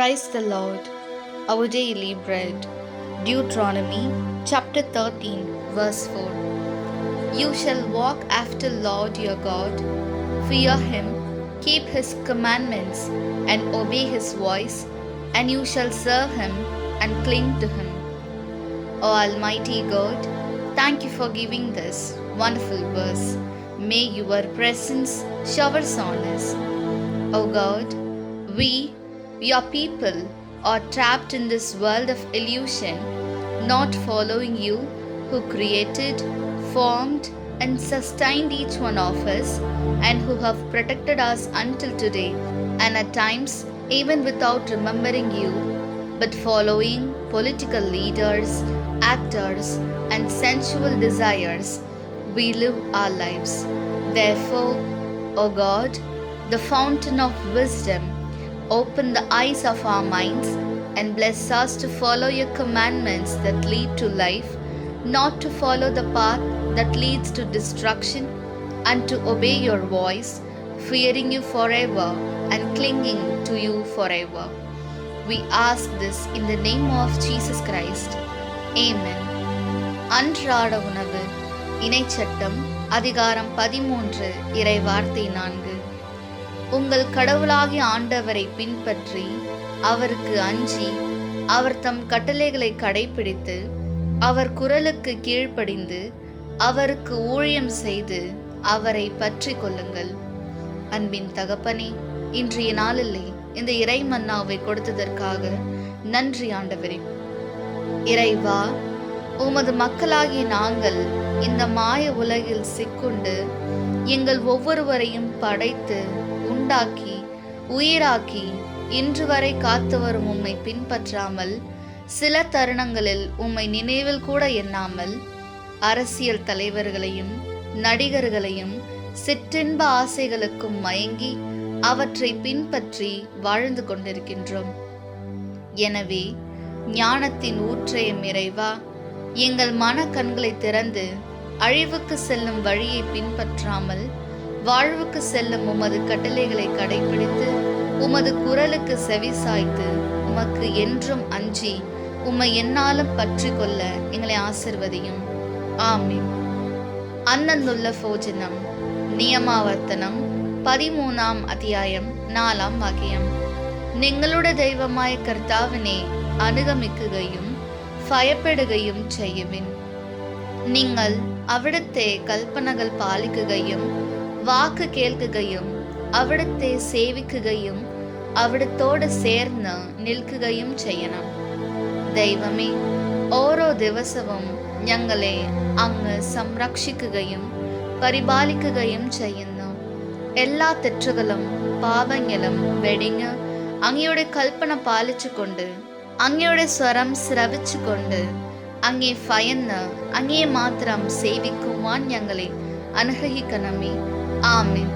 Praise the Lord. Our daily bread. Deuteronomy chapter 13, verse 4. You shall walk after Lord your God, fear him, keep his commandments, and obey his voice, and you shall serve him and cling to him. O Almighty God, thank you for giving this wonderful verse. May your presence showers on us. O God, we, your people, are trapped in this world of illusion, not following you who created, formed, and sustained each one of us, and who have protected us until today, and at times even without remembering you, but following political leaders, actors, and sensual desires, we live our lives. Therefore, O God, the fountain of wisdom, open the eyes of our minds and bless us to follow your commandments that lead to life, not to follow the path that leads to destruction, and to obey your voice, fearing you forever and clinging to you forever. We ask this in the name of Jesus Christ. Amen. அன்றாட உணவு. இணைச்சட்டம் அதிகாரம் 13 இறை வார்த்தை 4. உங்கள் கடவுளாகிய ஆண்டவரை பின்பற்றி அவருக்கு அஞ்சி அவர் தம் கட்டளைகளை கடைபிடித்து அவர் குரலுக்கு கீழ்ப்படிந்து அவருக்கு ஊழியம் செய்து அவரை பற்றி கொள்ளுங்கள். அன்பின் தகப்பனே, இன்றைய நாளிலே இந்த இறை மன்னாவை கொடுத்ததற்காக நன்றி ஆண்டவரே. இறைவா, உமது மக்களாகிய நாங்கள் இந்த மாய உலகில் சிக்குண்டு எங்கள் ஒவ்வொருவரையும் படைத்து உண்டாக்கி உயிராக்கி இன்று வரை காத்து வரும் உம்மை பின்பற்றாமல், சில தருணங்களில் உம்மை நினைவில் கூட எண்ணாமல், அரசியல் தலைவர்களையும் நடிகர்களையும் சிற்றின்ப ஆசைகளுக்கும் மயங்கி அவற்றை பின்பற்றி வாழ்ந்து கொண்டிருக்கின்றோம். எனவே ஞானத்தின் ஊற்றையும் இறைவா, எங்கள் மன கண்களை திறந்து அழிவுக்கு செல்லும் வழியை பின்பற்றாமல் வாழ்வுக்கு செல்லும் உமது கட்டளைகளை கடைபிடித்து உமது குரலுக்கு செவி சாய்த்து உமக்கு என்றும் அஞ்சி உம்மை என்னாலும் பற்றி கொள்ள எங்களை ஆசிர்வதியும். ஆமீன். അന്നന്നുള്ള ഭോജനം. നിയമാവർത്തനം 13-ാം അധ്യായം 4-ാം വാക്യം. നിങ്ങളുടെ ദൈവമായ കർത്താവിനെ അനുഗമിക്കുകയും ഭയപ്പെടുകയും ചെയ്യുവിൻ. നിങ്ങൾ അവിടുത്തെ കൽപ്പനകൾ പാലിക്കുകയും വാക്ക് കേൾക്കുകയും അവിടുത്തെ സേവിക്കുകയും അവിടുത്തോട് ചേർന്ന് നിൽക്കുകയും ചെയ്യണം. ദൈവമേ, ഓരോ ദിവസവും ഞങ്ങളെ അങ്ങ് സംരക്ഷിക്കുകയും പരിപാലിക്കുകയും ചെയ്യുന്നു. എല്ലാ തെറ്റുകളും പാപങ്ങളും വെടിഞ്ഞ് അങ്ങയുടെ കൽപ്പന പാലിച്ചുകൊണ്ട് അങ്ങയുടെ സ്വരം ശ്രവിച്ചുകൊണ്ട് അങ്ങേ ഭയന്ന് അങ്ങേ മാത്രം സേവിക്കുവാൻ ഞങ്ങളെ അനുഗ്രഹിക്കണമേ. ആമേൻ.